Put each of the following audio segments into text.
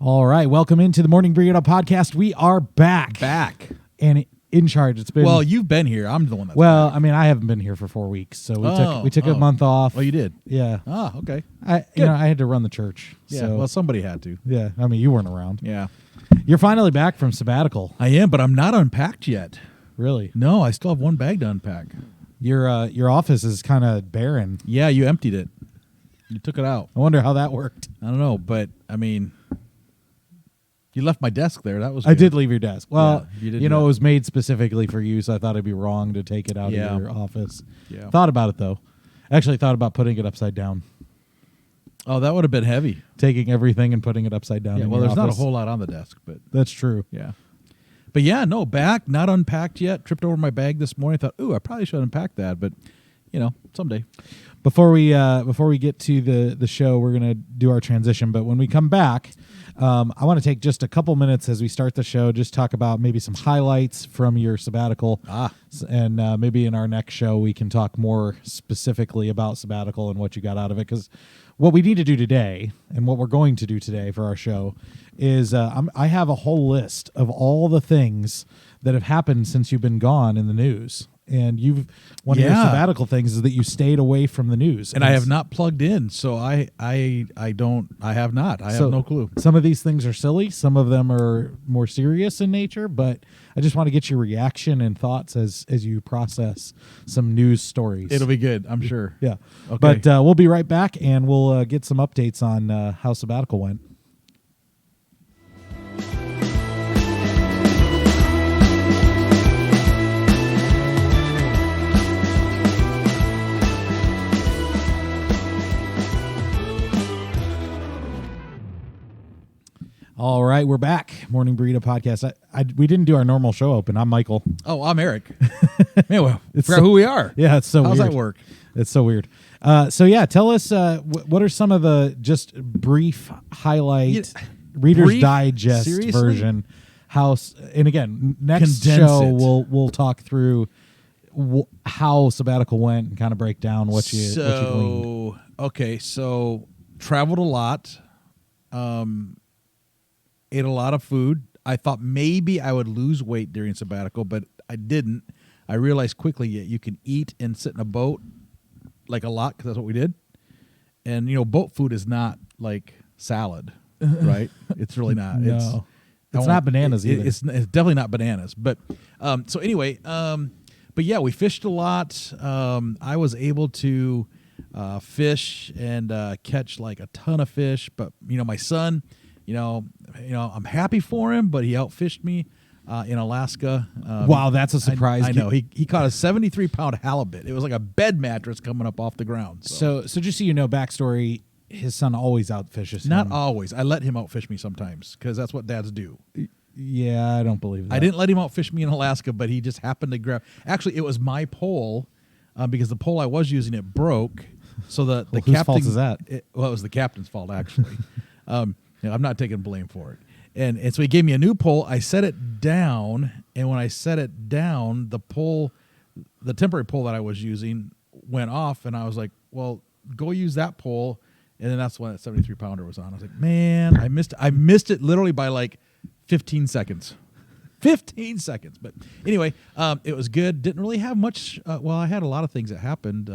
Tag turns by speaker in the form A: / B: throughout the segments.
A: All right, welcome into the Morning Burrito Podcast. We are back. And in charge. It's been
B: you've been here. I'm the one that's
A: I mean, I haven't been here for 4 weeks, so we took a month off.
B: Oh, you did?
A: Yeah.
B: Oh, okay.
A: I had to run the church.
B: Yeah.
A: So,
B: Well, somebody had to.
A: yeah. I mean, you weren't around.
B: Yeah.
A: You're finally back from sabbatical.
B: I am, but I'm not unpacked yet.
A: Really?
B: No, I still have one bag to unpack.
A: Your office is kind of barren.
B: Yeah, you emptied it. You took it out.
A: I wonder how that worked.
B: I don't know, but I mean, you left my desk there. That was
A: I
B: good.
A: did leave your desk. Well,
B: Yeah, you did
A: you
B: do
A: know,
B: that.
A: it was made specifically for you, so I thought it'd be wrong to take it out
B: Yeah.
A: of your office.
B: Yeah.
A: Thought about it, though. Actually thought about putting it upside down.
B: Oh, that would have been heavy.
A: Taking everything and putting it upside down.
B: Yeah,
A: in
B: well,
A: your
B: there's not a
A: office.
B: whole lot on the desk, but
A: That's true.
B: yeah. But yeah, no, back, not unpacked yet. Tripped over my bag this morning. Thought, ooh, I probably should unpack that, but someday.
A: Before we get to the show, we're gonna do our transition. But when we come back, I want to take just a couple minutes as we start the show, just talk about maybe some highlights from your sabbatical. And maybe in our next show we can talk more specifically about sabbatical and what you got out of it. Because what we need to do today, and what we're going to do today for our show, is I have a whole list of all the things that have happened since you've been gone in the news. And one of your sabbatical things is that you stayed away from the news.
B: And I have not plugged in, so I have no clue.
A: Some of these things are silly. Some of them are more serious in nature, but I just want to get your reaction and thoughts as you process some news stories.
B: It'll be good, I'm sure.
A: Yeah.
B: Okay.
A: But we'll be right back, and we'll get some updates on how sabbatical went. All right, we're back. Morning Burrito Podcast. We didn't do our normal show open. I'm Michael.
B: Oh, I'm Eric. Anyway, forgot who we are.
A: Yeah, it's so
B: How's
A: weird.
B: that work?
A: It's so weird. Tell us what are some of the just brief highlight Reader's Digest
B: Seriously?
A: version. And again, next
B: Condense
A: show
B: it.
A: we'll talk through how sabbatical went and kind of break down what you gleaned.
B: Okay, so traveled a lot. Ate a lot of food. I thought maybe I would lose weight during sabbatical, but I didn't. I realized quickly you can eat and sit in a boat like a lot, because that's what we did. And, boat food is not like salad, right? It's really not.
A: No. It's not bananas either.
B: It's definitely not bananas. But but yeah, we fished a lot. I was able to fish and catch like a ton of fish. But, my son... I'm happy for him, but he outfished me in Alaska.
A: Wow, that's a surprise.
B: I know. He caught a 73-pound halibut. It was like a bed mattress coming up off the ground.
A: So just so you know, backstory, his son always outfishes him.
B: Not always. I let him outfish me sometimes, because that's what dads do.
A: Yeah, I don't believe that.
B: I didn't let him outfish me in Alaska, but he just happened to grab. Actually, it was my pole, because the pole I was using, it broke. So the captain.
A: Whose fault is that?
B: It was the captain's fault, actually. I'm not taking blame for it. And so he gave me a new pole. I set it down, and when I set it down, the temporary pole that I was using went off, and I was like, well, go use that pole. And then that's when that 73-pounder was on. I was like, man, I missed it literally by like 15 seconds. 15 seconds. But anyway, it was good. Didn't really have much. I had a lot of things that happened,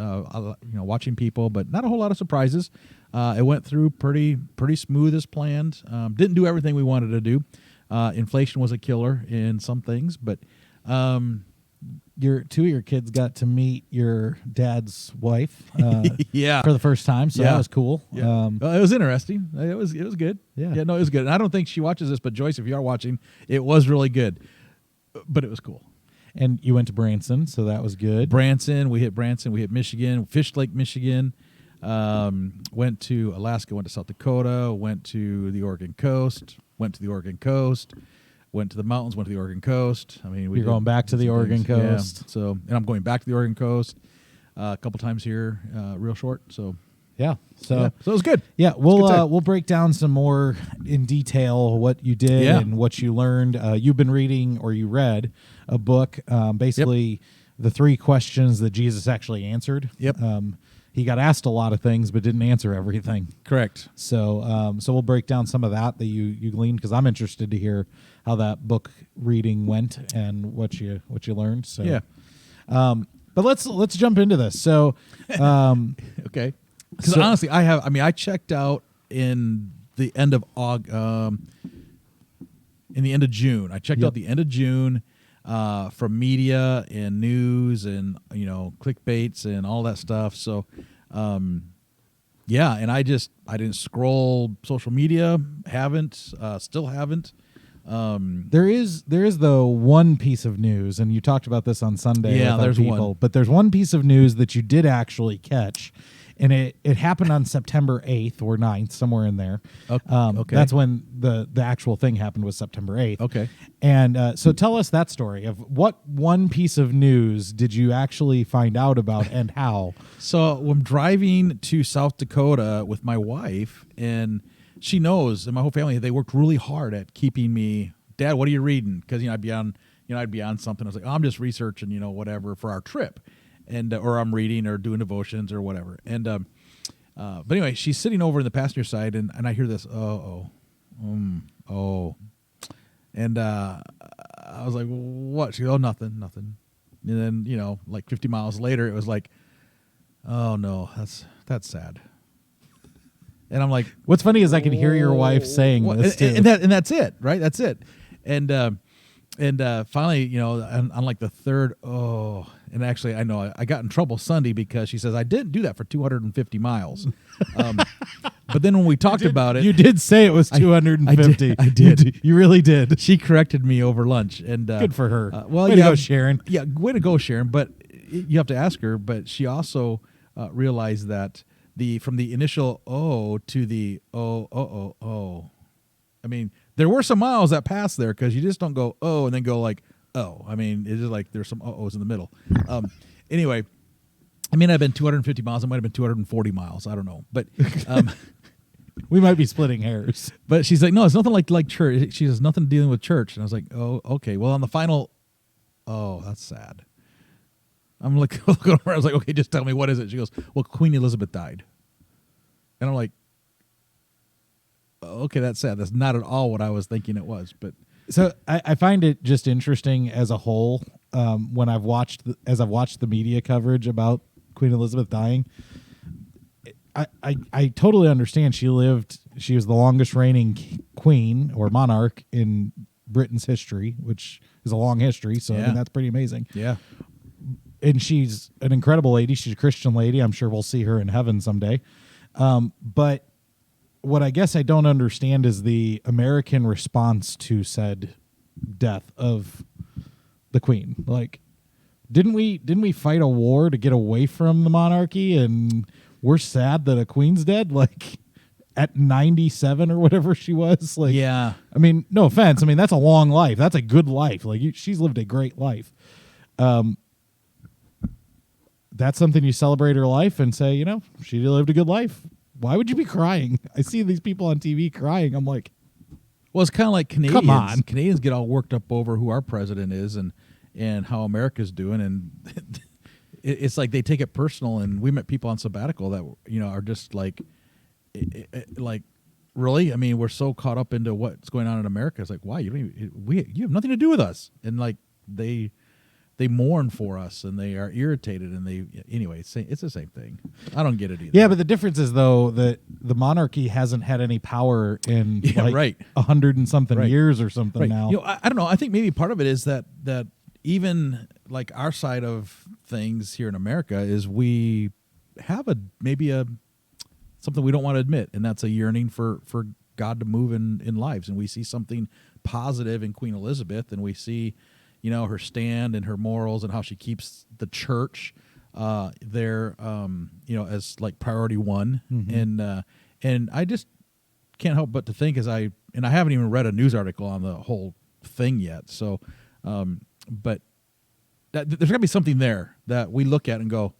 B: watching people, but not a whole lot of surprises. It went through pretty smooth as planned. Didn't do everything we wanted to do. Inflation was a killer in some things, but
A: two of your kids got to meet your dad's wife
B: yeah,
A: for the first time, so that was cool.
B: Yeah. It was interesting. It was good.
A: Yeah.
B: No, it was good. And I don't think she watches this, but Joyce, if you are watching, it was really good. But it was cool.
A: And you went to Branson, so that was good.
B: We hit Michigan, fished Lake Michigan. Went to Alaska, went to South Dakota, went to the Oregon coast, went to the mountains, went to the Oregon coast. I mean,
A: you're going back to the Oregon coast.
B: Yeah. So, and I'm going back to the Oregon coast a couple times here, real short. So, So it was good.
A: Yeah, we'll break down some more in detail what you did and what you learned. You've been reading, or you read a book, basically the 3 questions that Jesus actually answered.
B: Yep.
A: he got asked a lot of things but didn't answer everything.
B: Correct.
A: So so we'll break down some of that you gleaned, because I'm interested to hear how that book reading went and what you learned. So
B: Yeah.
A: But let's jump into this. So
B: Okay. Because honestly, I checked out in the end of in the end of June. I checked out the end of June from media and news and clickbaits and all that stuff. So yeah, and I didn't scroll social media. Still haven't.
A: there is though one piece of news, and you talked about this on Sunday.
B: Yeah,
A: with our
B: there's
A: people,
B: one.
A: but there's one piece of news that you did actually catch, and it happened on September 8th or 9th, somewhere in there.
B: Okay.
A: That's when the actual thing happened, was September 8th.
B: Okay.
A: And so tell us that story of what one piece of news did you actually find out about and how?
B: So I'm driving to South Dakota with my wife, and she knows, and my whole family, they worked really hard at keeping me, Dad, what are you reading? Because I'd be on something. I was like, I'm just researching, whatever for our trip, and or I'm reading or doing devotions or whatever. And but anyway, she's sitting over in the passenger side, and I hear this, and I was like, what? She goes, oh, nothing. And then like 50 miles later, it was like, oh no, that's sad. And I'm like,
A: What's funny is I can hear your wife saying this too.
B: and that's it, right? That's it. And finally, on like the third, and actually, I know I got in trouble Sunday because she says I didn't do that for 250 miles. But then when we talked about it,
A: You did say it was 250.
B: I did.
A: You really did.
B: She corrected me over lunch, and
A: Good for her.
B: Well,
A: Way to go, Sharon.
B: Yeah, way to go, Sharon. But you have to ask her. But she also realized that from the initial to the I mean, there were some miles that passed there, because you just don't go and then go like I mean, it's just like there's some ohs in the middle. Anyway, I mean, I've been 250 miles. It might have been 240 miles. I don't know, but
A: We might be splitting hairs.
B: but she's like, no, it's nothing like church. She has nothing dealing with church. And I was like, oh, okay. Well, on the final, that's sad. I'm like, looking over. I was like, okay, just tell me, what is it? She goes, well, Queen Elizabeth died. And I'm like, okay, that's sad. That's not at all what I was thinking it was. But
A: So I find it just interesting as a whole, when I've watched the media coverage about Queen Elizabeth dying. I totally understand. She was the longest reigning queen or monarch in Britain's history, which is a long history. So I mean, that's pretty amazing.
B: yeah,
A: And she's an incredible lady. She's a Christian lady. I'm sure we'll see her in heaven someday. But what I guess I don't understand is the American response to said death of the queen. Like, didn't we fight a war to get away from the monarchy, and we're sad that a queen's dead? Like, at 97 or whatever she was. Like,
B: yeah.
A: I mean, no offense. I mean, that's a long life. That's a good life. Like, she's lived a great life. That's something you celebrate her life and say, she lived a good life. Why would you be crying? I see these people on TV crying. I'm like,
B: Well, it's kind of like Canadians.
A: Come on.
B: Canadians get all worked up over who our president is and how America's doing, and it's like they take it personal. And we met people on sabbatical that are just like really. I mean, we're so caught up into what's going on in America. It's like, why you have nothing to do with us, and like they mourn for us, and they are irritated, and anyway. It's the same thing. I don't get it either.
A: yeah, but the difference is though that the monarchy hasn't had any power in 100 and something years or something
B: Right.
A: now.
B: I don't know. I think maybe part of it is that even like our side of things here in America is we have maybe something we don't want to admit, and that's a yearning for God to move in lives, and we see something positive in Queen Elizabeth, and we see her stand and her morals and how she keeps the church there as like priority one. Mm-hmm. And I just can't help but to think I haven't even read a news article on the whole thing yet. So, but there's got to be something there that we look at and go,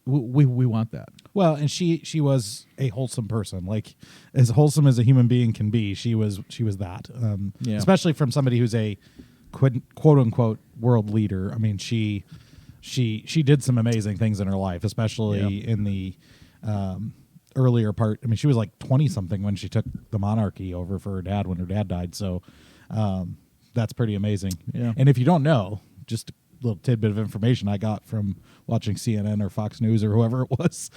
B: we want that.
A: Well, and she was a wholesome person, like as wholesome as a human being can be. She was that, especially from somebody who's a quote unquote world leader. I mean, she she did some amazing things in her life, especially in the earlier part. I mean, she was like 20 something when she took the monarchy over for her dad when her dad died. So that's pretty amazing.
B: Yeah.
A: And if you don't know, just a little tidbit of information I got from watching CNN or Fox News or whoever it was,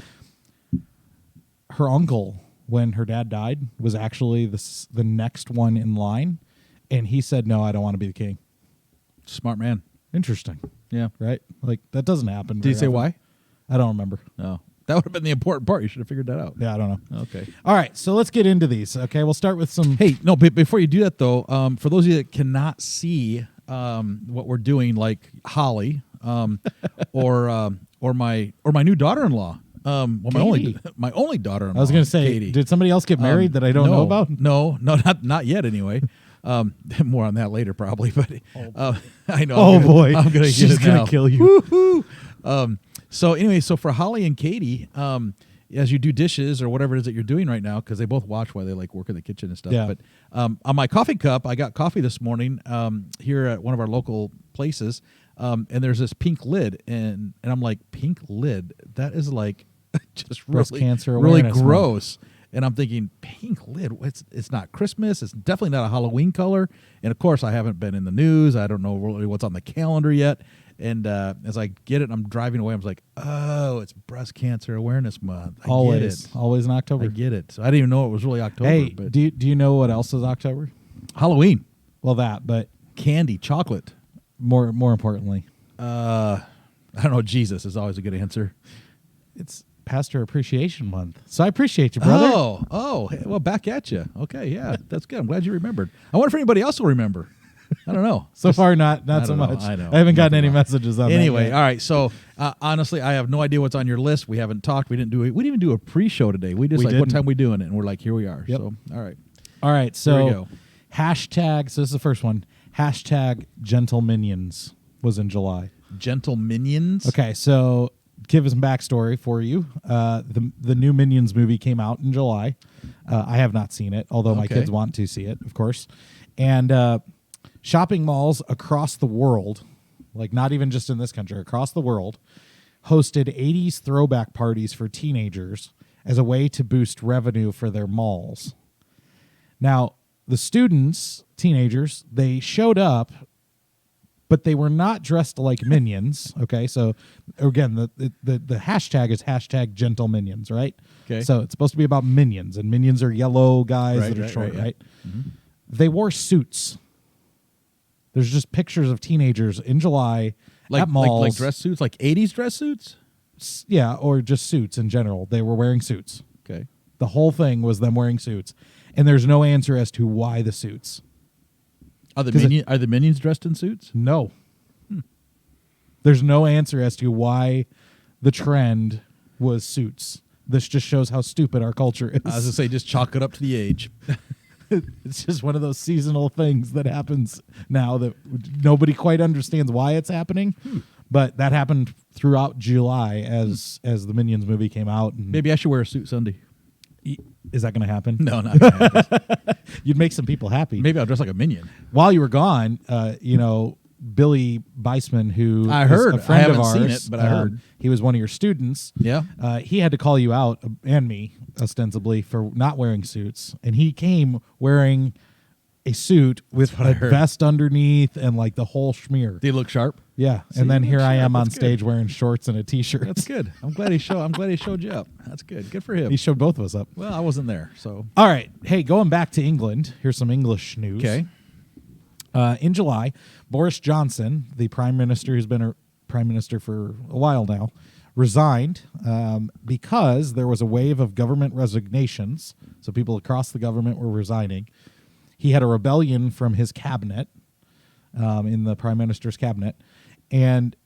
A: her uncle, when her dad died, was actually the next one in line, and he said, "No, I don't want to be the king."
B: Smart man.
A: Interesting,
B: Yeah.
A: right? Like that doesn't happen.
B: Did he say why?
A: I don't remember.
B: No. That would have been the important part. You should have figured that out.
A: Yeah, I don't know.
B: Okay.
A: All right, so let's get into these. Okay, we'll start with some.
B: Hey, no, but before you do that, though, for those of you that cannot see what we're doing, like Holly or my new daughter-in-law, my only daughter-in-law.
A: I was going to say,
B: Katie.
A: Did somebody else get married that I don't know about?
B: No, not yet. Anyway, more on that later, probably. But I know.
A: Oh boy,
B: I'm gonna
A: she's
B: get it now.
A: gonna kill you.
B: Woohoo! So anyway, so for Holly and Katie, as you do dishes or whatever it is that you're doing right now, because they both watch while they like work in the kitchen and stuff.
A: Yeah.
B: But on my coffee cup, I got coffee this morning here at one of our local places, and there's this pink lid, and I'm like, pink lid? That is like just
A: Breast
B: really,
A: cancer
B: really
A: awareness month.
B: gross. And I'm thinking, pink lid? It's not Christmas. It's definitely not a Halloween color. And of course, I haven't been in the news. I don't know really what's on the calendar yet. And as I get it, I'm driving away. I was like, oh, it's Breast Cancer Awareness Month. I get it.
A: Always in October.
B: I get it. So I didn't even know it was really October.
A: Hey,
B: but
A: do you know what else is October?
B: Halloween,
A: Well, that, but
B: candy, chocolate.
A: more importantly,
B: I don't know. Jesus is always a good answer.
A: it's Pastor Appreciation Month. So I appreciate you, brother.
B: Oh, hey, well, back at you. Okay, yeah, that's good. I'm glad you remembered. I wonder if anybody else will remember. I don't know.
A: So far, not
B: I
A: so
B: don't know.
A: much.
B: I know.
A: I haven't gotten
B: Nothing
A: any
B: wrong.
A: messages on that
B: Anyway,
A: yet.
B: all right. So honestly, I have no idea what's on your list. We haven't talked. We didn't even do a pre-show today. We just
A: We
B: what
A: didn't.
B: time we doing it, and we're like, here we are.
A: Yep.
B: So all right.
A: All right,
B: Here we
A: so
B: go.
A: hashtag, so this is the first one. Hashtag Gentle Minions was in July.
B: Gentle Minions.
A: Okay, so give us some backstory for you. The new Minions movie came out in July. I have not seen it, although my
B: Okay.
A: kids want to see it, of course. And shopping malls across the world, like not even just in this country, across the world, hosted 80s throwback parties for teenagers as a way to boost revenue for their malls. Now, the students, teenagers, they showed up, but they were not dressed like minions. Okay, so again, the hashtag is hashtag Gentle Minions, right?
B: Okay.
A: So it's supposed to be about minions, and minions are yellow guys that are short,
B: yeah.
A: right? They wore suits. There's just pictures of teenagers in July at malls.
B: like dress suits, like 80s dress suits.
A: Yeah, or just suits in general. They were wearing suits.
B: Okay.
A: The whole thing was them wearing suits. And there's no answer as to why the suits.
B: Are the minions dressed in suits?
A: No. There's no answer as to why the trend was suits. This just shows how stupid our culture is.
B: I was gonna say, just chalk it up to the age.
A: It's just one of those seasonal things that happens now that nobody quite understands why it's happening. But that happened throughout July as the Minions movie came out. And
B: Maybe I should wear a suit Sunday.
A: is that going to happen?
B: No, not gonna happen.
A: You'd make some people happy.
B: Maybe I'll dress like a minion.
A: While you were gone, Billy Beisman, who
B: I
A: is
B: heard.
A: a friend
B: I haven't
A: of ours,
B: seen it, but I heard.
A: he was one of your students.
B: Yeah.
A: He had to call you out and me ostensibly for not wearing suits, and he came wearing a suit with
B: what I
A: a
B: heard.
A: vest underneath and like the whole schmear.
B: They look sharp.
A: Yeah,
B: See,
A: and then here I
B: sure,
A: am on
B: that's
A: stage
B: good.
A: wearing shorts and a t-shirt.
B: That's good. I'm glad he showed you up. That's good. Good for him.
A: He showed both of us up.
B: Well, I wasn't there, so
A: All right, hey, going back to England, here's some English news.
B: okay.
A: In July, Boris Johnson, the prime minister who's been a prime minister for a while now, resigned because there was a wave of government resignations. So people across the government were resigning. He had a rebellion from his cabinet, in the prime minister's cabinet, and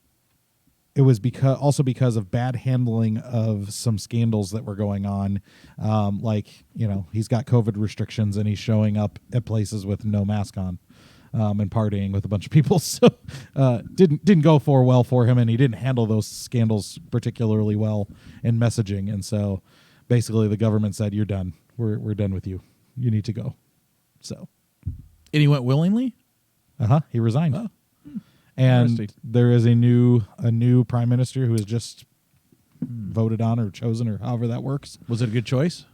A: it was because of bad handling of some scandals that were going on. He's got COVID restrictions and he's showing up at places with no mask on. And partying with a bunch of people, so didn't go well for him, and he didn't handle those scandals particularly well in messaging, and so basically the government said, "You're done. We're done with you. You need to go." So,
B: And he went willingly?
A: he resigned, And
B: Interesting.
A: there is a new prime minister who is just voted on or chosen or however that works.
B: Was it a good choice?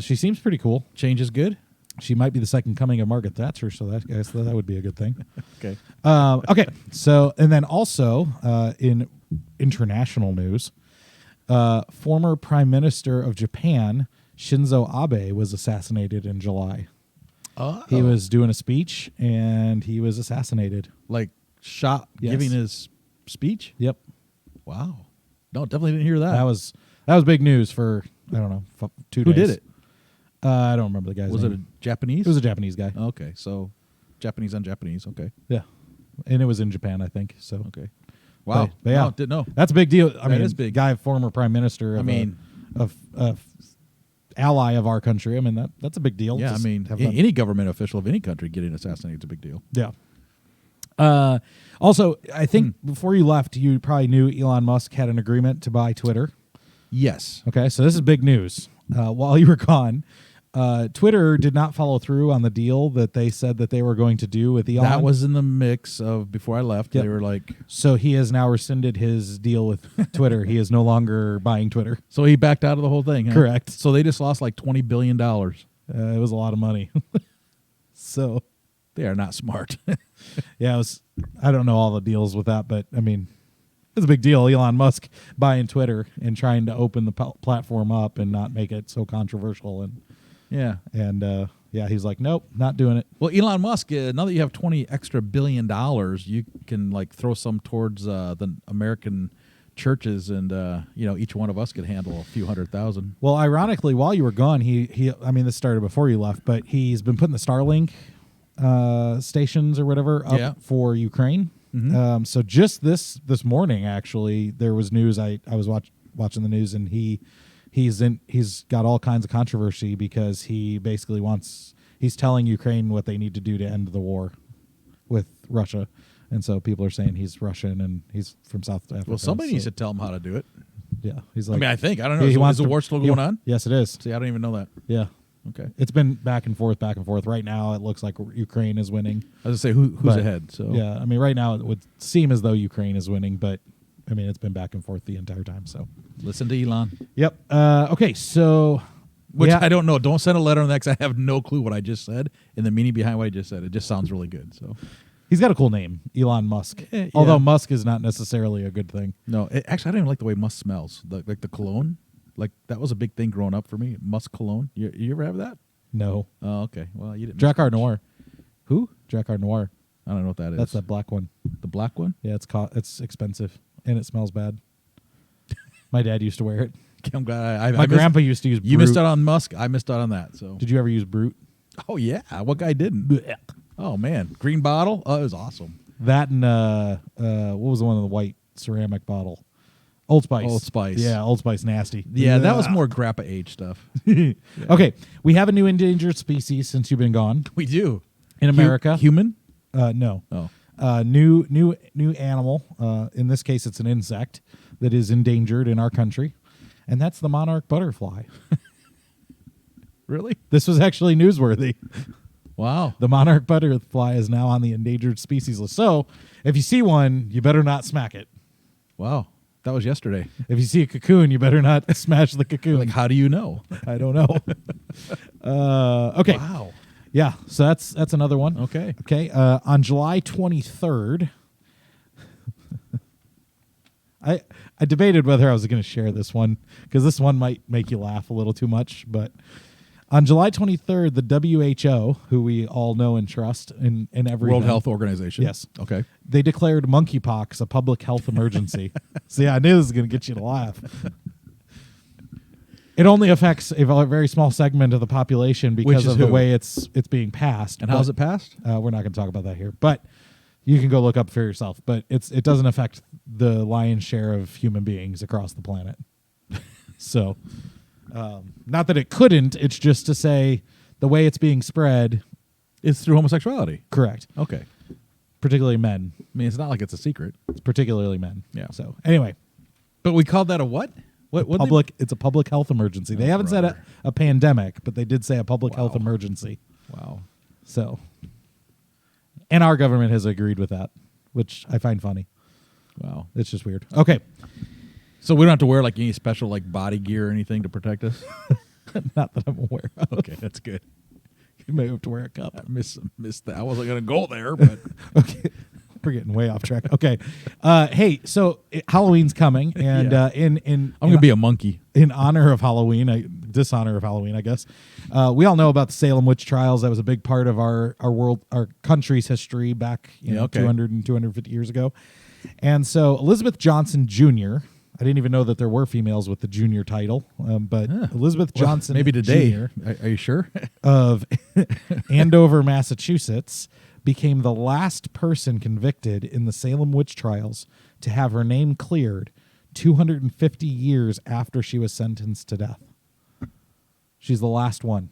A: She seems pretty cool.
B: Change is good?
A: She might be the second coming of Margaret Thatcher, so I guess that would be a good thing.
B: Okay.
A: Okay, so and then also in international news, former Prime Minister of Japan, Shinzo Abe, was assassinated in July.
B: Oh.
A: He was doing a speech and he was assassinated.
B: Like shot
A: Yes.
B: giving his speech?
A: Yep.
B: Wow. No, definitely didn't hear that.
A: That was big news for, I don't know, 2
B: Who
A: days.
B: did it?
A: I don't remember the guy's
B: Was it
A: name.
B: a Japanese?
A: It was a Japanese guy.
B: Okay, so Japanese on Japanese. Okay.
A: Yeah. And it was in Japan, I think. So
B: Okay. Wow.
A: But yeah.
B: No, didn't know.
A: That's a big deal. I
B: That
A: mean,
B: is big.
A: Guy, former prime minister. Of of ally of our country. I mean, that's a big deal.
B: Yeah, I
A: Just
B: mean,
A: have fun.
B: any government official of any country getting assassinated is a big deal.
A: Yeah. Also, I think before you left, you probably knew Elon Musk had an agreement to buy Twitter.
B: Yes.
A: Okay, so this is big news. While you were gone, Twitter did not follow through on the deal that they said that they were going to do with Elon.
B: That was in the mix of before I left.
A: Yep.
B: They were like,
A: So he has now rescinded his deal with Twitter. He is no longer buying Twitter.
B: so he backed out of the whole thing. Huh?
A: Correct.
B: So they just lost like $20 billion.
A: It was a lot of money. So,
B: They are not smart.
A: yeah, I don't know all the deals with that, but I mean, it's a big deal. Elon Musk buying Twitter and trying to open the platform up and not make it so controversial.
B: Yeah.
A: And yeah, he's like, nope, not doing it.
B: Well, Elon Musk, now that you have $20 extra billion, you can like throw some towards the American churches, and each one of us could handle a few 100,000.
A: Well, ironically, while you were gone, he I mean, this started before you left, but he's been putting the Starlink stations or whatever up for Ukraine.
B: Mm-hmm.
A: So just this morning, actually, there was news. I was watching the news, and he's got all kinds of controversy because he basically he's telling Ukraine what they need to do to end the war with Russia. And so people are saying he's Russian and he's from South Africa.
B: Well, somebody needs to tell him how to do it.
A: Yeah, he's like.
B: I think I don't know. Is the war still going on?
A: Yes, it is.
B: See, I don't even know that.
A: Yeah.
B: Okay.
A: It's been back and forth. Right now, it looks like Ukraine is winning.
B: I was gonna say who's ahead. So
A: yeah, I mean, right now it would seem as though Ukraine is winning, but I mean, it's been back and forth the entire time. So
B: listen to Elon.
A: Yep. Okay. So,
B: Which
A: yeah.
B: I don't know. Don't send a letter on that because I have no clue what I just said and the meaning behind what I just said. It just sounds really good. So
A: He's got a cool name, Elon Musk.
B: Yeah.
A: Although Musk is not necessarily a good thing.
B: no, actually, I don't even like the way Musk smells. Like the cologne, like that was a big thing growing up for me. Musk cologne. You ever have that?
A: No.
B: Oh, okay. Well, you didn't.
A: Drakkar Noir.
B: Who?
A: Drakkar Noir.
B: I don't know what that is.
A: That's that black one.
B: The black one.
A: Yeah, it's expensive and it smells bad. My dad used to wear it.
B: I'm glad
A: My grandpa used to use Brute.
B: You missed out on Musk. I missed out on that. So.
A: Did you ever use Brute?
B: Oh yeah. What guy didn't? Oh man, green bottle. Oh, it was awesome.
A: That and what was the one in the white ceramic bottle? Old Spice.
B: Old Spice.
A: Yeah, Old Spice nasty.
B: Yeah, that was more grappa age stuff.
A: Okay, we have a new endangered species since you've been gone
B: We do
A: in America.
B: Human.
A: No.
B: Oh.
A: New animal. In this case, it's an insect that is endangered in our country, and that's the monarch butterfly.
B: Really?
A: This was actually newsworthy.
B: Wow.
A: The monarch butterfly is now on the endangered species list. So, if you see one, you better not smack it.
B: Wow. That was yesterday.
A: If you see a cocoon, you better not smash the cocoon.
B: Like, how do you know?
A: I don't know. Okay.
B: Wow.
A: Yeah. So that's another one.
B: Okay.
A: Okay. On July 23rd, I debated whether I was going to share this one because this one might make you laugh a little too much. But on July 23rd, the WHO, who we all know and trust in every
B: World Health Organization.
A: Yes.
B: Okay.
A: They declared monkeypox a public health emergency. See, I knew this was going to get you to laugh. It only affects a very small segment of the population because of the way it's being passed.
B: And how's it passed?
A: We're not going to talk about that here, but you can go look up for yourself. But it doesn't affect the lion's share of human beings across the planet. So, not that it couldn't. It's just to say the way it's being spread.
B: It's through homosexuality.
A: Correct.
B: Okay.
A: Particularly men.
B: I mean, it's not like it's a secret.
A: It's particularly men.
B: Yeah.
A: So anyway.
B: But we called that a what?
A: It's a public health emergency. They haven't said a pandemic, but they did say a public health emergency.
B: Wow.
A: So, and our government has agreed with that. which I find funny.
B: Wow.
A: It's just weird. Okay.
B: So we don't have to wear like any special like body gear or anything to protect us?
A: Not that I'm aware of.
B: Okay, that's good.
A: You may have to wear a cup.
B: I missed that. I wasn't going to go there, but
A: Okay. We're getting way off track. Okay. Hey, so Halloween's coming, and
B: Yeah.
A: in
B: I'm going to be a monkey.
A: in honor of Halloween, dishonor of Halloween, I guess. We all know about the Salem witch trials. That was a big part of our country's history back 200 and 250 years ago. And so Elizabeth Johnson Jr., I didn't even know that there were females with the junior title, but Elizabeth Johnson
B: Maybe today.
A: Jr.
B: Are you sure?
A: of Andover, Massachusetts, became the last person convicted in the Salem witch trials to have her name cleared 250 years after she was sentenced to death. She's the last one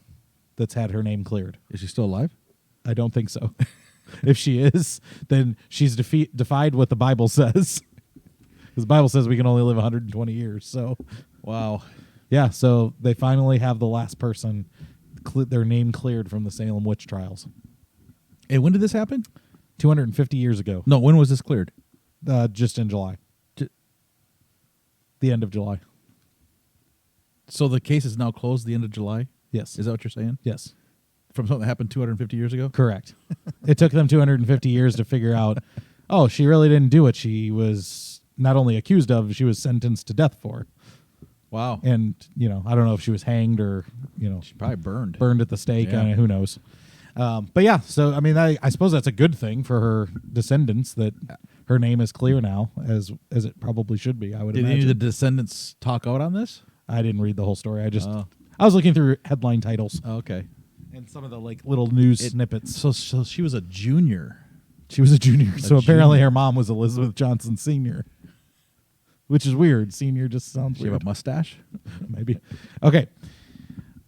A: that's had her name cleared.
B: Is she still alive?
A: I don't think so. If she is, then she's defied what the Bible says. Because the Bible says we can only live 120 years. So,
B: Wow.
A: yeah, so they finally have the last person their name cleared from the Salem witch trials.
B: And when did this happen?
A: 250 years ago.
B: No, when was this cleared?
A: Just in July. The end of July.
B: So the case is now closed the end of July?
A: Yes.
B: Is that what you're saying?
A: Yes.
B: From something that happened 250 years ago?
A: Correct. It took them 250 years to figure out, oh, she really didn't do what she was not only accused of, she was sentenced to death for.
B: Wow.
A: And, I don't know if she was hanged or,
B: She probably burned.
A: burned at the stake.
B: Yeah.
A: Who knows? But yeah, so, I mean, I suppose that's a good thing for her descendants that her name is clear now, as it probably should be, I would
B: Did
A: imagine.
B: any of the descendants talk out on this?
A: I didn't read the whole story.
B: Oh.
A: I was looking through headline titles
B: Oh, okay.
A: and some of the little news snippets.
B: So she was a junior.
A: She was a junior. So apparently
B: junior.
A: her mom was Elizabeth Johnson Sr., which is weird. Senior just sounds
B: She have
A: weird.
B: a mustache?
A: Maybe. Okay.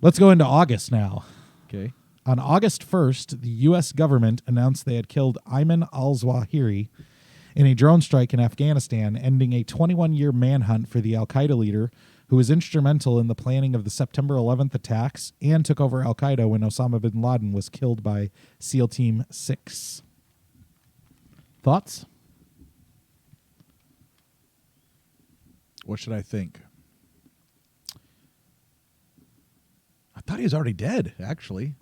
A: Let's go into August now.
B: Okay.
A: On August 1st, the U.S. government announced they had killed Ayman al-Zawahiri in a drone strike in Afghanistan, ending a 21-year manhunt for the al-Qaeda leader who was instrumental in the planning of the September 11th attacks and took over al-Qaeda when Osama bin Laden was killed by SEAL Team 6. Thoughts?
B: What should I think? I thought he was already dead, actually.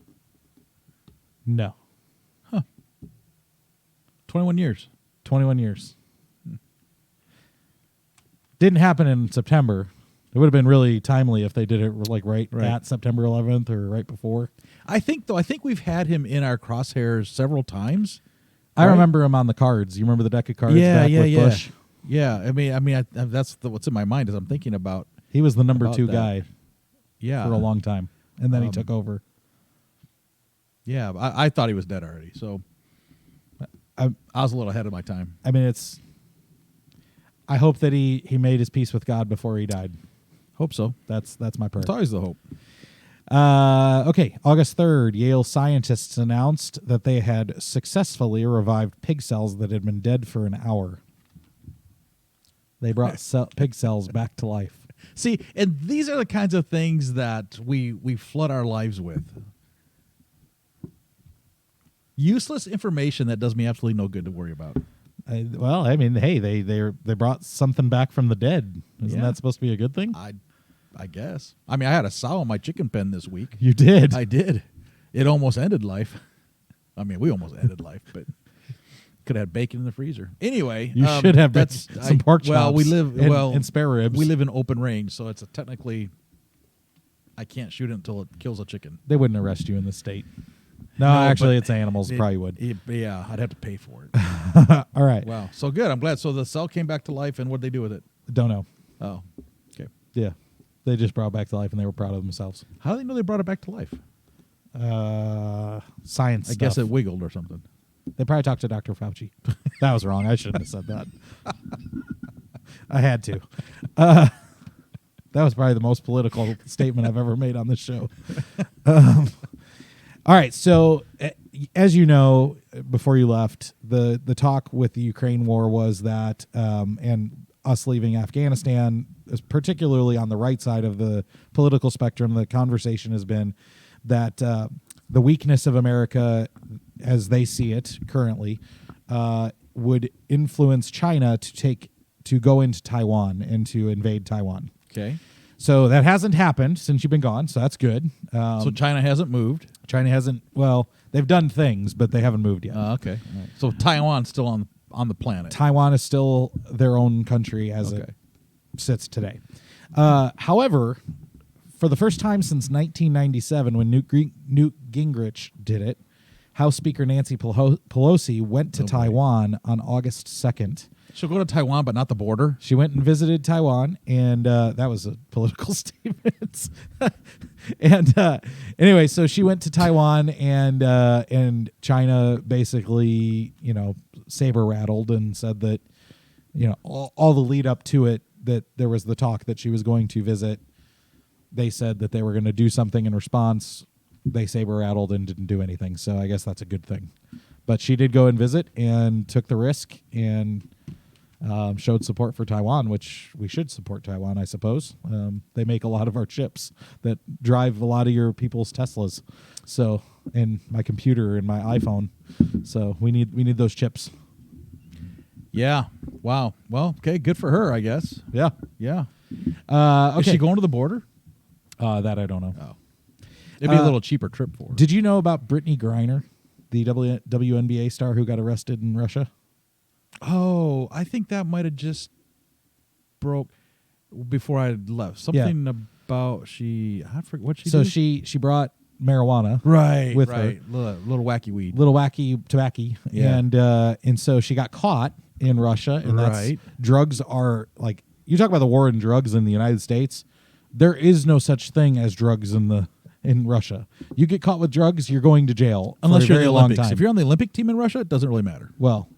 A: No.
B: 21 years.
A: 21 years. Didn't happen in September. It would have been really timely if they did it right at September 11th or right before.
B: I think we've had him in our crosshairs several times.
A: I
B: Right?
A: remember him on the cards. You remember the deck of cards
B: Yeah,
A: back
B: yeah,
A: with
B: yeah.
A: Bush?
B: Yeah, I mean, that's what's in my mind as I'm thinking about.
A: He was the number
B: About
A: 2
B: that.
A: guy
B: Yeah,
A: for a long time, and then he
B: Um,
A: took over.
B: Yeah, I thought he was dead already. So I was a little ahead of my time.
A: I mean, I hope that he made his peace with God before he died.
B: Hope so.
A: That's my prayer.
B: It's always the hope.
A: Okay, August 3rd, Yale scientists announced that they had successfully revived pig cells that had been dead for an hour. They brought pig cells back to life.
B: See, and these are the kinds of things that we flood our lives with. Useless information that does me absolutely no good to worry about.
A: Well, I mean, hey, they brought something back from the dead. Isn't
B: Yeah.
A: that supposed to be a good thing?
B: I guess. I mean, I had a sow in my chicken pen this week.
A: You did.
B: I did. It almost ended life. I mean, we almost ended life, but could have had bacon in the freezer. Anyway,
A: You should have
B: that's
A: some pork chops.
B: Well, we live
A: and spare ribs.
B: We live in open range, so it's technically I can't shoot it until it kills a chicken.
A: They wouldn't arrest you in this state. No,
B: No,
A: actually,
B: but
A: it's animals. Probably would.
B: Yeah, I'd have to pay for it.
A: All right.
B: Wow. So good. I'm glad. So the cell came back to life, and what'd they do with it?
A: Don't know.
B: Oh, okay.
A: Yeah. They just brought it back to life, and they were proud of themselves.
B: How do they know they brought it back to life?
A: Science
B: I guess
A: stuff.
B: it wiggled or something.
A: They probably talked to Dr. Fauci. That was wrong. I shouldn't have said that. I had to. That was probably the most political statement I've ever made on this show. All right. So, as you know, before you left, the talk with the Ukraine war was that, and us leaving Afghanistan, particularly on the right side of the political spectrum, the conversation has been that the weakness of America, as they see it currently, would influence China to go into Taiwan and to invade Taiwan.
B: Okay.
A: So that hasn't happened since you've been gone, so that's good.
B: So China hasn't moved.
A: China hasn't. Well, they've done things, but they haven't moved yet.
B: Okay. All right. So Taiwan's still on the planet.
A: Taiwan is still their own country as it sits today. However, for the first time since 1997, when Newt Gingrich did it, House Speaker Nancy Pelosi went to Taiwan on August 2nd.
B: She'll go to Taiwan, but not the border.
A: She went and visited Taiwan, and that was a political statement. And anyway, so she went to Taiwan, and China basically, saber rattled and said that, all the lead up to it, that there was the talk that she was going to visit. They said that they were going to do something in response. They saber rattled and didn't do anything. So I guess that's a good thing. But she did go and visit and took the risk and showed support for Taiwan, which we should support Taiwan, I suppose. They make a lot of our chips that drive a lot of your people's Teslas. So, and my computer and my iPhone. So we need those chips.
B: Yeah. Wow. Well, okay. Good for her, I guess.
A: Yeah.
B: Yeah.
A: Okay.
B: Is she going to the border?
A: That I don't know.
B: Oh. It'd be a little cheaper trip for her.
A: Did you know about Brittany Griner, the WNBA star who got arrested in Russia?
B: Oh, I think that might have just broke before I left. Something about I forget what she did.
A: So she brought marijuana with her.
B: Little wacky weed.
A: Little wacky tobacco.
B: Yeah.
A: And so she got caught in Russia, and that's drugs are like, you talk about the war on drugs in the United States. There is no such thing as drugs in Russia. You get caught with drugs, you're going to jail
B: unless
A: for a
B: you're
A: very
B: in the
A: long
B: Olympics.
A: time.
B: If you're on the Olympic team in Russia, it doesn't really matter.
A: Well,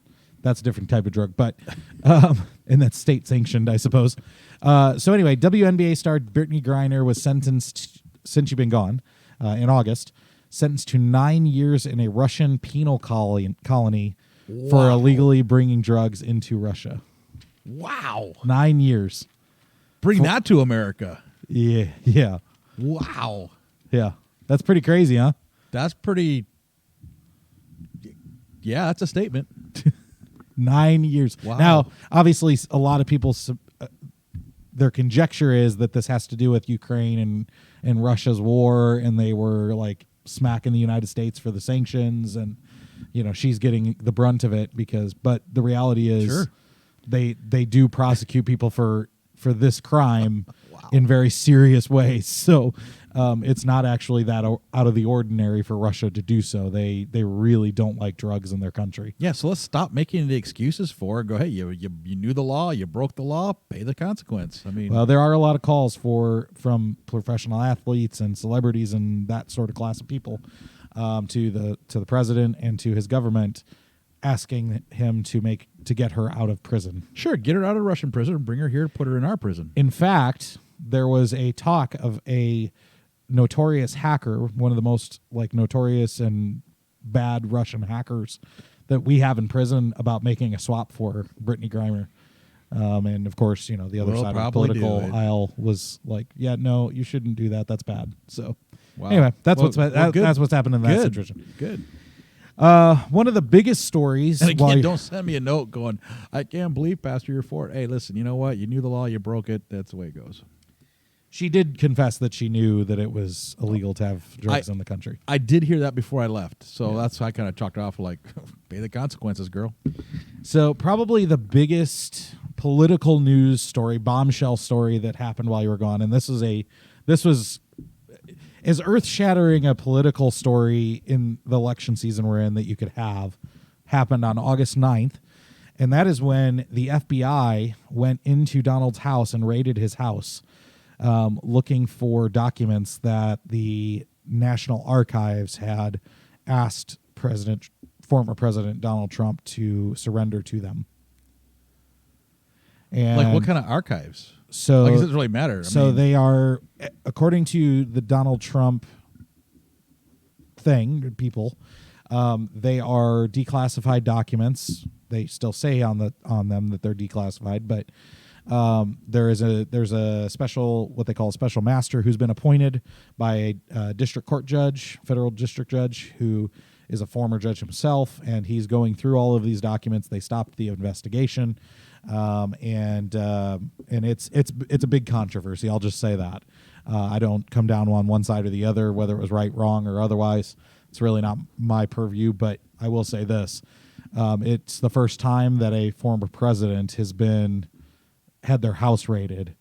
A: that's a different type of drug, but and that's state sanctioned, I suppose. So anyway, WNBA star Brittany Griner was sentenced, since you've been gone, in August, sentenced to 9 years in a Russian penal colony for illegally bringing drugs into Russia.
B: Wow.
A: 9 years.
B: Bring that to America.
A: Yeah.
B: Wow.
A: Yeah. That's pretty crazy, huh?
B: That's pretty... Yeah, that's a statement.
A: 9 years.
B: Wow.
A: Now, obviously, a lot of people, their conjecture is that this has to do with Ukraine and Russia's war, and they were like smacking the United States for the sanctions, and she's getting the brunt of it but the reality is they do prosecute people for this crime in very serious ways. So it's not actually that out of the ordinary for Russia to do so. They really don't like drugs in their country.
B: Yeah, so let's stop making the excuses for it. Go, hey, you knew the law, you broke the law, pay the consequence. I mean,
A: well, there are a lot of calls from professional athletes and celebrities and that sort of class of people to the president and to his government, asking him to get her out of prison.
B: Sure, get her out of Russian prison and bring her here, put her in our prison.
A: In fact, there was a talk of a notorious hacker, one of the most notorious and bad Russian hackers that we have in prison, about making a swap for Brittany Griner. And of course, the other side of the political aisle was like, yeah, no, you shouldn't do that. That's bad. So anyway, that's what's happened in that situation.
B: Good.
A: One of the biggest stories.
B: And again, don't send me a note going, I can't believe, Pastor, you're for it. Hey, listen, you know what? You knew the law, you broke it. That's the way it goes.
A: She did confess that she knew that it was illegal to have drugs in the country.
B: I did hear that before I left. So that's why I kind of chalked it off like, pay the consequences, girl.
A: So probably the biggest political news story, bombshell story that happened while you were gone. And this was as earth-shattering a political story in the election season we're in that you could have, happened on August 9th. And that is when the FBI went into Donald's house and raided his house, looking for documents that the National Archives had asked former President Donald Trump to surrender to them. And
B: like what kind of archives?
A: So
B: I guess it doesn't really matter.
A: They are, according to the Donald Trump people, they are declassified documents. They still say on them that they're declassified, but there's a special, what they call a special master, who's been appointed by a district court judge, federal district judge, who is a former judge himself, and he's going through all of these documents. They stopped the investigation, and it's a big controversy. I'll just say that. I don't come down on one side or the other, whether it was right, wrong, or otherwise. It's really not my purview, but I will say this. It's the first time that a former president has had their house raided,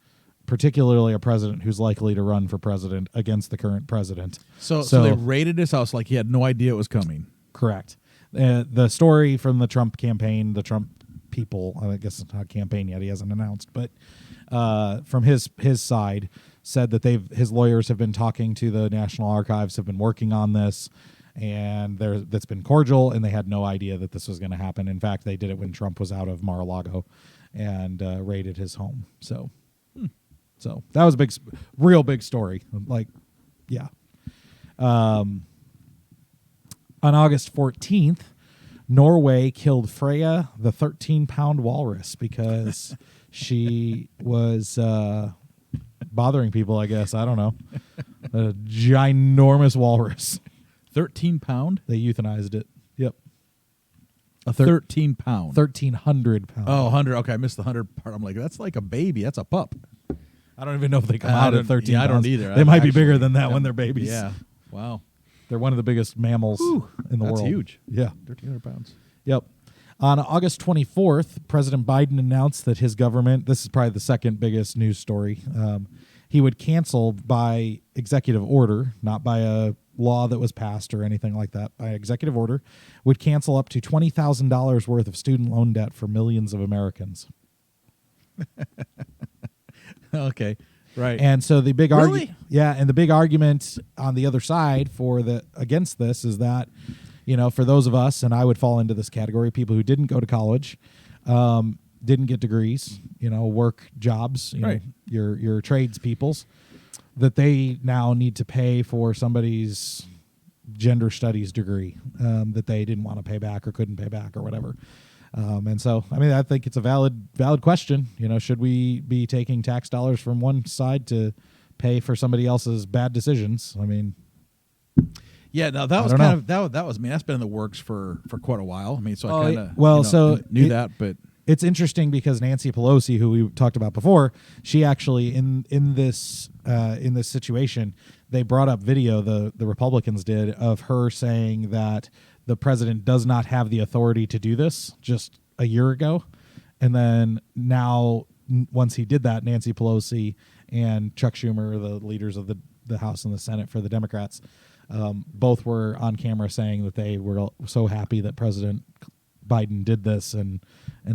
A: particularly a president who's likely to run for president against the current president.
B: So they raided his house like he had no idea it was coming.
A: Correct. The story from the Trump campaign, the Trump people, I guess it's not a campaign yet, he hasn't announced, but from his side, said that his lawyers have been talking to the National Archives, have been working on this, and that's been cordial, and they had no idea that this was going to happen. In fact, they did it when Trump was out of Mar-a-Lago and raided his home. So that was a real big story. Like, yeah. On August 14th, Norway killed Freya, the 13-pound walrus, because she was bothering people, I guess. I don't know. A ginormous walrus.
B: 13 pound?
A: They euthanized it. Yep.
B: A 13 pound.
A: 1,300 pounds.
B: Oh, 100. Okay, I missed the 100 part. I'm like, that's like a baby. That's a pup.
A: I don't even know if they come out at 13
B: Yeah,
A: pounds.
B: I don't either.
A: They might be bigger than that when they're babies.
B: Yeah. Wow.
A: They're one of the biggest mammals in the world.
B: That's huge.
A: Yeah.
B: 1,300 pounds.
A: Yep. On August 24th, President Biden announced that his government, this is probably the second biggest news story, he would cancel by executive order, not by a law that was passed or anything like that, by executive order, would cancel up to $20,000 worth of student loan debt for millions of Americans.
B: Okay. Right.
A: And so the big
B: Really?
A: and the big argument on the other side against this is that, for those of us, and I would fall into this category, people who didn't go to college, didn't get degrees, work jobs,
B: right.
A: Your trades peoples, that they now need to pay for somebody's gender studies degree that they didn't want to pay back or couldn't pay back or whatever. And so, I think it's a valid question. Should we be taking tax dollars from one side to pay for somebody else's bad decisions?
B: Yeah, no, that was kind of that was that's been in the works for quite a while. So I kind of knew that, but
A: it's interesting because Nancy Pelosi, who we talked about before, she actually in this situation, they brought up video the Republicans did of her saying that the president does not have the authority to do this just a year ago, and then now once he did that, Nancy Pelosi and Chuck Schumer, the leaders of the House and the Senate for the Democrats, both were on camera saying that they were so happy that President Biden did this and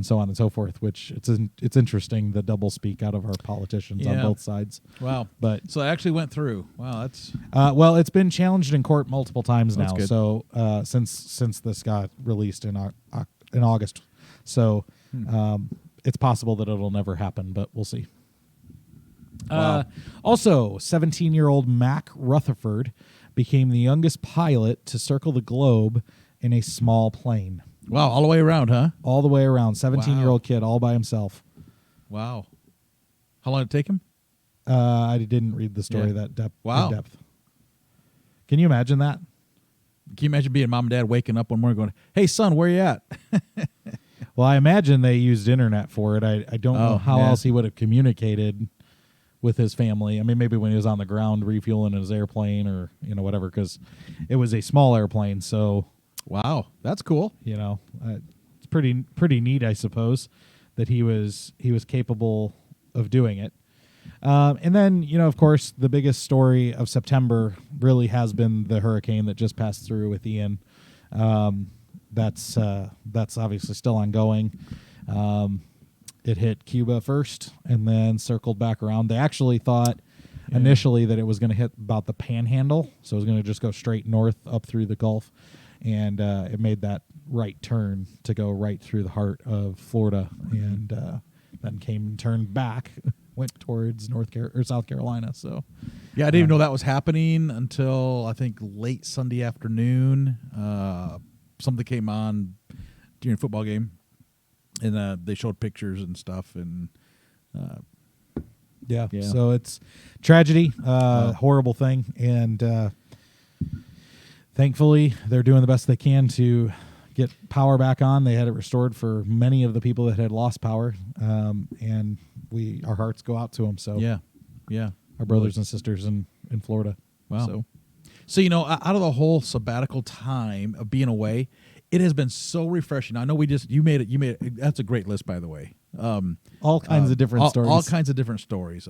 A: so on and so forth, which it's interesting, the double speak out of our politicians on both sides.
B: Wow.
A: But
B: so it actually went through. Wow, that's
A: well, it's been challenged in court multiple times now.
B: Good.
A: So since this got released in August, so it's possible that it'll never happen, but we'll see.
B: Wow.
A: Also, 17-year-old Mac Rutherford became the youngest pilot to circle the globe in a small plane.
B: Wow, all the way around, huh?
A: All the way around. 17-year-old kid all by himself.
B: Wow. How long did it take him?
A: I didn't read the story that depth.
B: Wow.
A: In depth. Can you imagine that?
B: Can you imagine being mom and dad waking up one morning going, "Hey, son, where you at?"
A: Well, I imagine they used internet for it. I don't know how else he would have communicated with his family. Maybe when he was on the ground refueling his airplane or whatever, because it was a small airplane. So,
B: wow, that's cool.
A: It's pretty neat, I suppose, that he was capable of doing it. And then of course, the biggest story of September really has been the hurricane that just passed through with Ian. That's obviously still ongoing. It hit Cuba first and then circled back around. They actually thought initially that it was going to hit about the Panhandle, so it was going to just go straight north up through the Gulf, and it made that right turn to go right through the heart of Florida, and then came and turned back, went towards South Carolina. So,
B: yeah, I didn't even know that was happening until I think late Sunday afternoon. Something came on during a football game. And they showed pictures and stuff, and so it's tragedy, horrible thing, and
A: thankfully, they're doing the best they can to get power back on. They had it restored for many of the people that had lost power, and our hearts go out to them. So
B: yeah,
A: our brothers and sisters in Florida.
B: Wow. So out of the whole sabbatical time of being away, it has been so refreshing. I know you made it. That's a great list, by the way.
A: All kinds of different stories.
B: All kinds of different stories.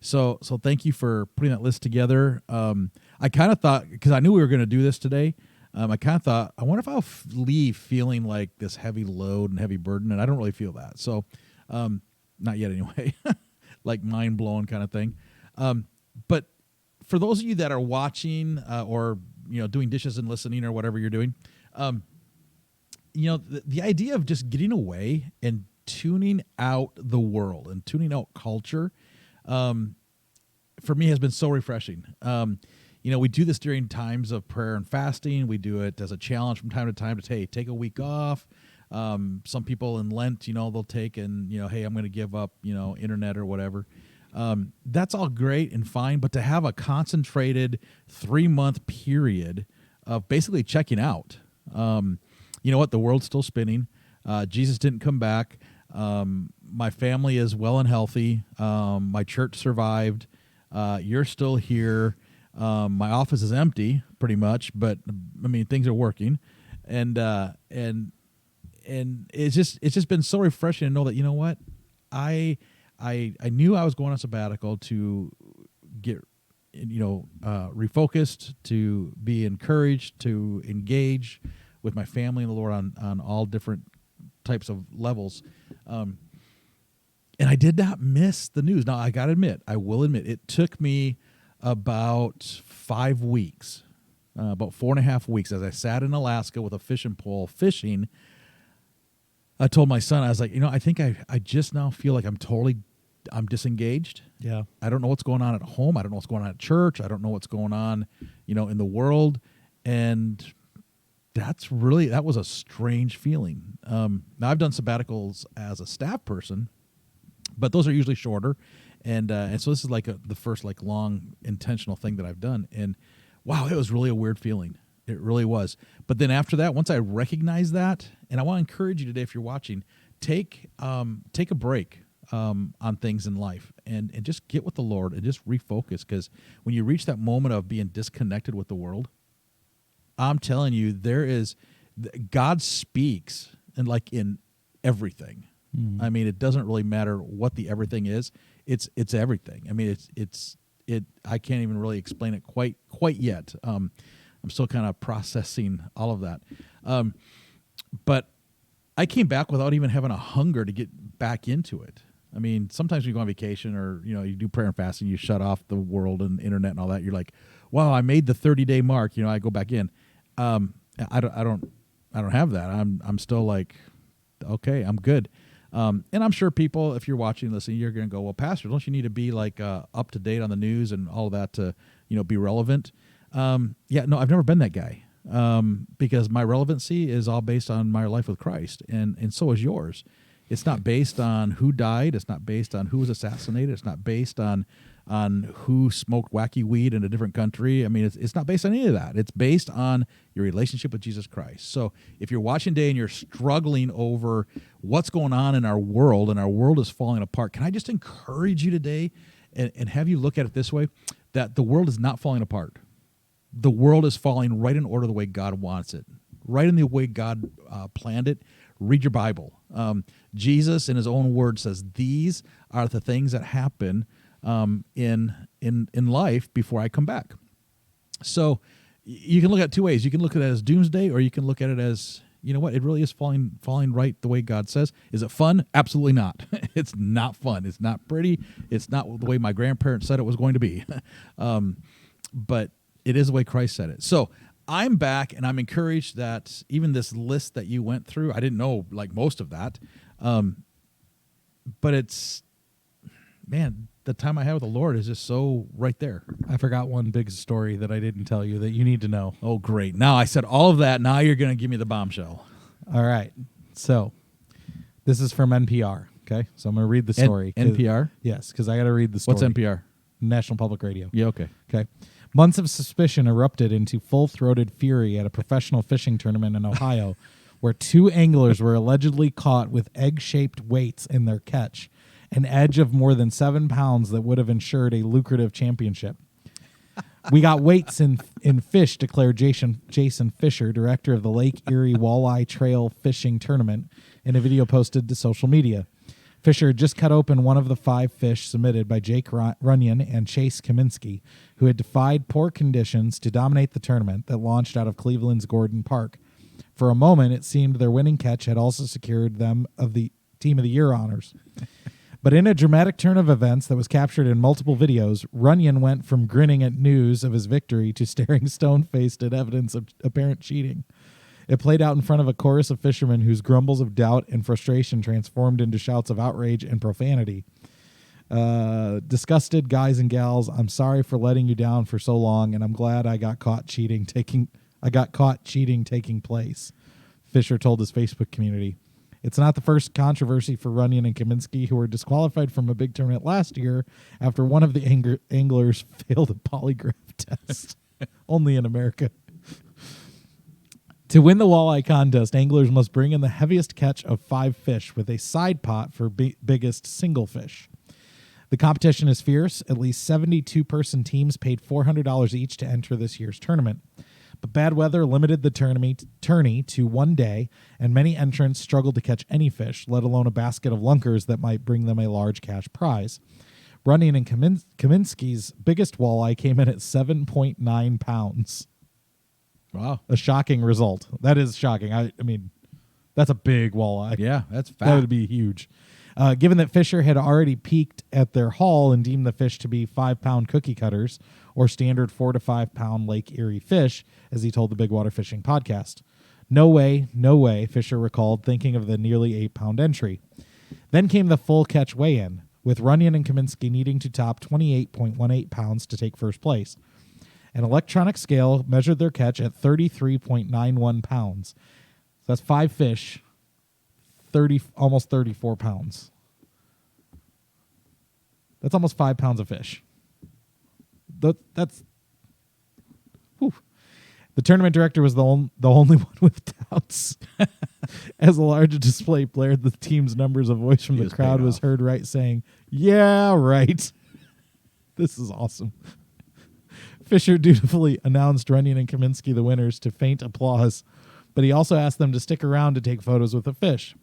B: So thank you for putting that list together. I kind of thought, because I knew we were going to do this today, I kind of thought, I wonder if I'll leave feeling like this heavy load and heavy burden, and I don't really feel that. So, not yet anyway, like mind blowing kind of thing. But for those of you that are watching or doing dishes and listening or whatever you're doing, the idea of just getting away and tuning out the world and tuning out culture, for me has been so refreshing. We do this during times of prayer and fasting. We do it as a challenge from time to time to, hey, take a week off. Some people in Lent, they'll take and, hey, I'm going to give up, internet or whatever. That's all great and fine, but to have a concentrated 3-month period of basically checking out, you know what? The world's still spinning. Jesus didn't come back. My family is well and healthy. My church survived. You're still here. My office is empty pretty much, but I mean, things are working, and it's just been so refreshing to know that, what, I knew I was going on sabbatical to get, refocused, to be encouraged, to engage with my family and the Lord on all different types of levels. And I did not miss the news. Now, I will admit, it took me about 5 weeks, about 4.5 weeks, as I sat in Alaska with a fishing pole fishing. I told my son, I was like, I think I just now feel like I'm disengaged.
A: Yeah.
B: I don't know what's going on at home. I don't know what's going on at church. I don't know what's going on, in the world. And that was a strange feeling. Now, I've done sabbaticals as a staff person, but those are usually shorter. And so this is like the first long intentional thing that I've done. And wow, it was really a weird feeling. It really was. But then after that, once I recognized that, and I want to encourage you today, if you're watching, take a break on things in life and just get with the Lord and just refocus. Because when you reach that moment of being disconnected with the world, I'm telling you, God speaks in everything. I mean, it doesn't really matter what the everything is. It's everything. I mean, I can't even really explain it quite yet. I'm still kind of processing all of that. But I came back without even having a hunger to get back into it. I mean, sometimes when you go on vacation or, you do prayer and fasting, you shut off the world and internet and all that. You're like, wow, I made the 30-day mark. I go back in. I don't have that. I'm still like, okay, I'm good. And I'm sure people, if you're watching, listening, you're going to go, well, Pastor, don't you need to be up to date on the news and all of that to, be relevant? Yeah, no, I've never been that guy. Because my relevancy is all based on my life with Christ, and so is yours. It's not based on who died. It's not based on who was assassinated. It's not based on who smoked wacky weed in a different country. I mean, it's not based on any of that. It's based on your relationship with Jesus Christ. So if you're watching today and you're struggling over what's going on in our world and our world is falling apart, can I just encourage you today and have you look at it this way, that the world is not falling apart. The world is falling right in order the way God wants it, right in the way God planned it. Read your Bible. Jesus, in his own word, says these are the things that happen in life before I come back. So you can look at it two ways. You can look at it as doomsday, or you can look at it as, you know what, it really is falling right the way God says. Is it fun? Absolutely not. It's not fun. It's not pretty. It's not the way my grandparents said it was going to be. But it is the way Christ said it. So I'm back, and I'm encouraged that even this list that you went through, I didn't know most of that. But it's, man, the time I had with the Lord is just so right there.
A: I forgot one big story that I didn't tell you that you need to know.
B: Oh, great. Now I said all of that. Now you're going to give me the bombshell.
A: All right. So this is from NPR. Okay. So I'm going to read the story.
B: NPR?
A: Yes, because I got to read the story.
B: What's NPR?
A: National Public Radio.
B: Yeah, okay.
A: Okay. Months of suspicion erupted into full-throated fury at a professional fishing tournament in Ohio, where 2 anglers were allegedly caught with egg-shaped weights in their catch, an edge of more than 7 pounds that would have ensured a lucrative championship. We got weights in fish, declared Jason Fisher, director of the Lake Erie Walleye Trail Fishing Tournament, in a video posted to social media. Fisher had just cut open one of the 5 fish submitted by Jake Runyon and Chase Kaminsky, who had defied poor conditions to dominate the tournament that launched out of Cleveland's Gordon Park. For a moment, it seemed their winning catch had also secured them of the Team of the Year honors. But in a dramatic turn of events that was captured in multiple videos, Runyon went from grinning at news of his victory to staring stone-faced at evidence of apparent cheating. It played out in front of a chorus of fishermen whose grumbles of doubt and frustration transformed into shouts of outrage and profanity. Disgusted guys and gals, I'm sorry for letting you down for so long, and I'm glad I got caught cheating taking place, Fisher told his Facebook community. It's not the first controversy for Runyon and Kaminsky, who were disqualified from a big tournament last year after one of the anglers failed a polygraph test. Only in America. To win the walleye contest, anglers must bring in the heaviest catch of 5 fish with a side pot for biggest single fish. The competition is fierce. At least 72-person teams paid $400 each to enter this year's tournament. But bad weather limited the tourney to 1 day, and many entrants struggled to catch any fish, let alone a basket of lunkers that might bring them a large cash prize. Runyon and Kaminsky's biggest walleye came in at 7.9 pounds.
B: Wow.
A: A shocking result. That is shocking. I mean, that's a big walleye.
B: Yeah, that's fat.
A: That would be huge. Given that Fisher had already peaked at their haul and deemed the fish to be 5-pound cookie cutters or standard 4 to 5 pound Lake Erie fish, as he told the Big Water Fishing Podcast. No way, Fisher recalled, thinking of the nearly 8-pound entry. Then came the full catch weigh-in, with Runyon and Kaminsky needing to top 28.18 pounds to take first place. An electronic scale measured their catch at 33.91 pounds. So that's 5 fish, almost 34 pounds. That's almost 5 pounds of fish. That's. Whew. The tournament director was the only one with doubts. As a large display blared the team's numbers, a voice from the crowd was heard saying, "Yeah, right." This is awesome. Fisher dutifully announced Runyon and Kaminsky the winners to faint applause, but he also asked them to stick around to take photos with the fish.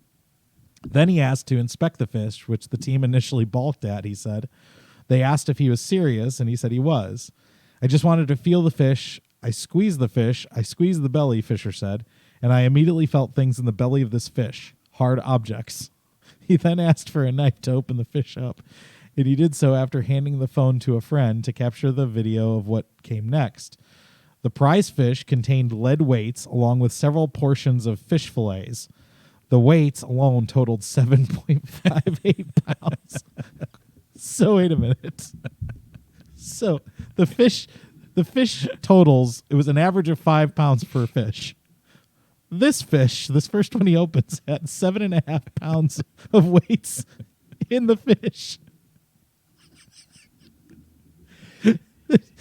A: Then he asked to inspect the fish, which the team initially balked at, he said. They asked if he was serious, and he said he was. I just wanted to feel the fish. I squeezed the fish. I squeezed the belly, Fisher said, and I immediately felt things in the belly of this fish, hard objects. He then asked for a knife to open the fish up, and he did so after handing the phone to a friend to capture the video of what came next. The prize fish contained lead weights along with several portions of fish fillets. The weights alone totaled 7.58 pounds. So wait a minute. So the fish totals, it was an average of 5 pounds per fish. This first one he opens, had 7.5 pounds of weights in the fish.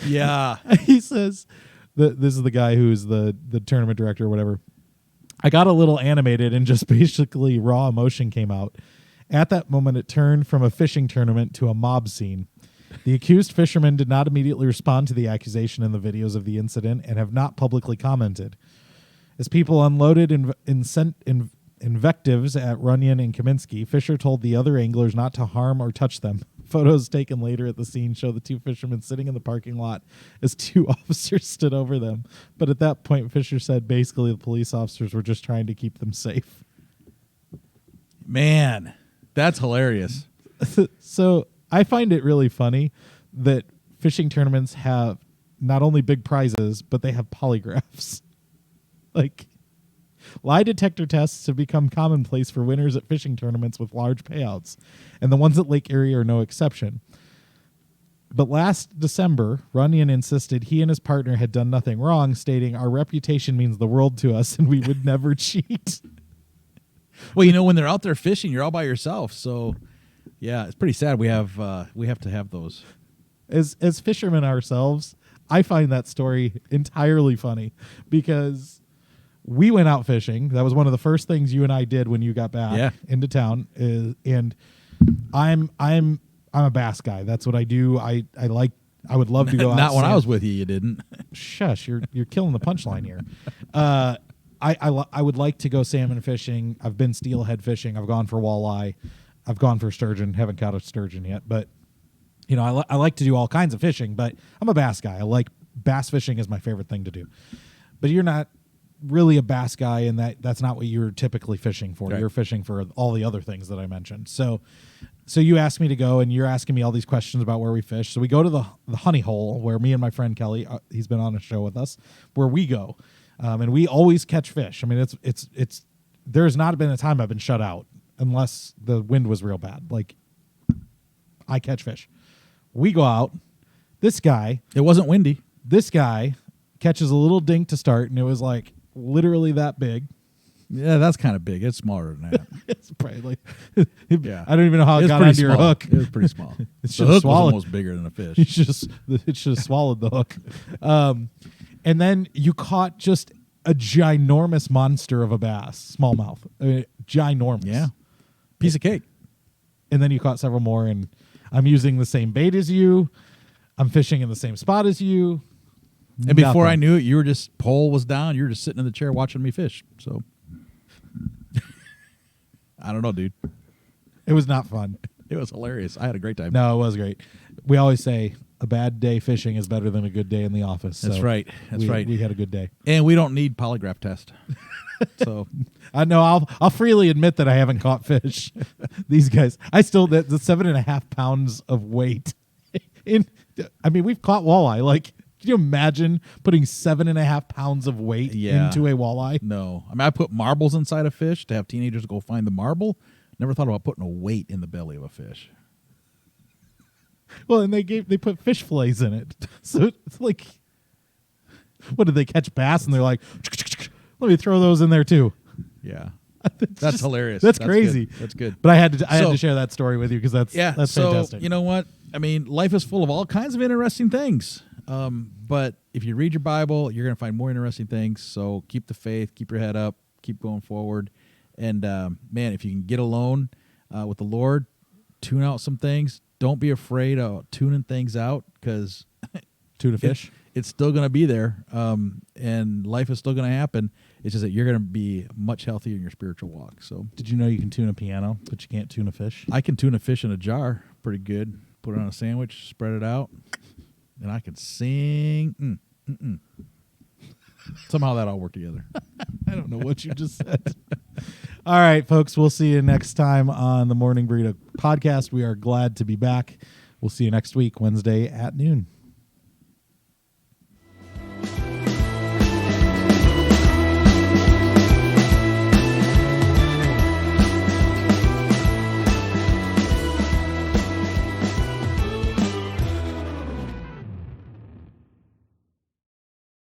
B: Yeah.
A: He says, this is the guy who's the tournament director or whatever. I got a little animated and just basically raw emotion came out. At that moment, it turned from a fishing tournament to a mob scene. The accused fishermen did not immediately respond to the accusation in the videos of the incident and have not publicly commented. As people unloaded invectives at Runyon and Kaminsky, Fisher told the other anglers not to harm or touch them. Photos taken later at the scene show the 2 fishermen sitting in the parking lot as 2 officers stood over them. But at that point, Fisher said basically the police officers were just trying to keep them safe.
B: Man, that's hilarious.
A: So I find it really funny that fishing tournaments have not only big prizes, but they have polygraphs. Like, lie detector tests have become commonplace for winners at fishing tournaments with large payouts, and the ones at Lake Erie are no exception. But last December, Runyon insisted he and his partner had done nothing wrong, stating, "Our reputation means the world to us, and we would never cheat."
B: Well, when they're out there fishing, you're all by yourself. So, yeah, it's pretty sad. We have to have those.
A: As fishermen ourselves, I find that story entirely funny because we went out fishing. That was one of the first things you and I did when you got back into town. And I'm a bass guy. That's what I do. I would love to go out.
B: Not when I was with you, you didn't.
A: Shush, you're killing the punchline here. I would like to go salmon fishing. I've been steelhead fishing. I've gone for walleye. I've gone for sturgeon. Haven't caught a sturgeon yet, but I like to do all kinds of fishing. But I'm a bass guy. I like bass fishing is my favorite thing to do. But you're not really a bass guy, and that's not what you're typically fishing for.
B: Right.
A: You're fishing for all the other things that I mentioned. So you asked me to go, and you're asking me all these questions about where we fish. So we go to the honey hole where me and my friend Kelly, he's been on a show with us, where we go, and we always catch fish. I mean, it's there's not been a time I've been shut out unless the wind was real bad. Like, I catch fish. We go out. This guy,
B: It wasn't windy.
A: this guy catches a little dink to start, and it was like literally that big.
B: Yeah, that's kind of big. It's smaller than that.
A: It's probably like,
B: Yeah.
A: I don't even know how it got
B: pretty
A: onto your
B: small.
A: hook.
B: It was pretty small.
A: It's
B: The
A: just
B: hook
A: swallowed.
B: was almost bigger than a fish.
A: It should have swallowed the hook. And then you caught just a ginormous monster of a bass, smallmouth, ginormous.
B: Yeah. Piece of cake.
A: And then you caught several more, and I'm using the same bait as you. I'm fishing in the same spot as you.
B: And before I
A: Nothing.
B: knew it, you were just, pole was down. You were just sitting in the chair watching me fish. So, I don't know, dude.
A: It was not fun.
B: It was hilarious. I had a great time.
A: No, it was great. We always say a bad day fishing is better than a good day in the office.
B: That's
A: So
B: right. That's right.
A: We had a good day.
B: And we don't need polygraph test. So,
A: I know. I'll freely admit that I haven't caught fish. These guys, I still the 7.5 pounds of weight. We've caught walleye. Like, can you imagine putting 7.5 pounds of weight into a walleye?
B: no. I mean, I put marbles inside a fish to have teenagers go find the marble. Never thought about putting a weight in the belly of a fish.
A: Well, and they put fish fillets in it. So it's like, what did they catch bass? And they're like, let me throw those in there too.
B: Yeah.
A: That's
B: That's
A: just-
B: hilarious.
A: That's crazy.
B: Good. That's good.
A: But I had to
B: So-
A: share that story with you because that's
B: So,
A: fantastic.
B: you know what? I mean, life is full of all kinds of interesting things. But if you read your Bible, you're going to find more interesting things. So keep the faith, keep your head up, keep going forward. And, man, if you can get alone with the Lord, tune out some things. Don't be afraid of tuning things out because
A: Tuna fish.
B: it's still going to be there. And life is still going to happen. It's just that you're going to be much healthier in your spiritual walk. So
A: Did you know you can tune a piano, but you can't tune a fish?
B: I can tune a fish in a jar pretty good. Put it on a sandwich, spread it out, and I can sing. Somehow that all worked together.
A: I don't know what you just said. All right, folks, we'll see you next time on the Morning Burrito Podcast. We are glad to be back. We'll see you next week, Wednesday at noon.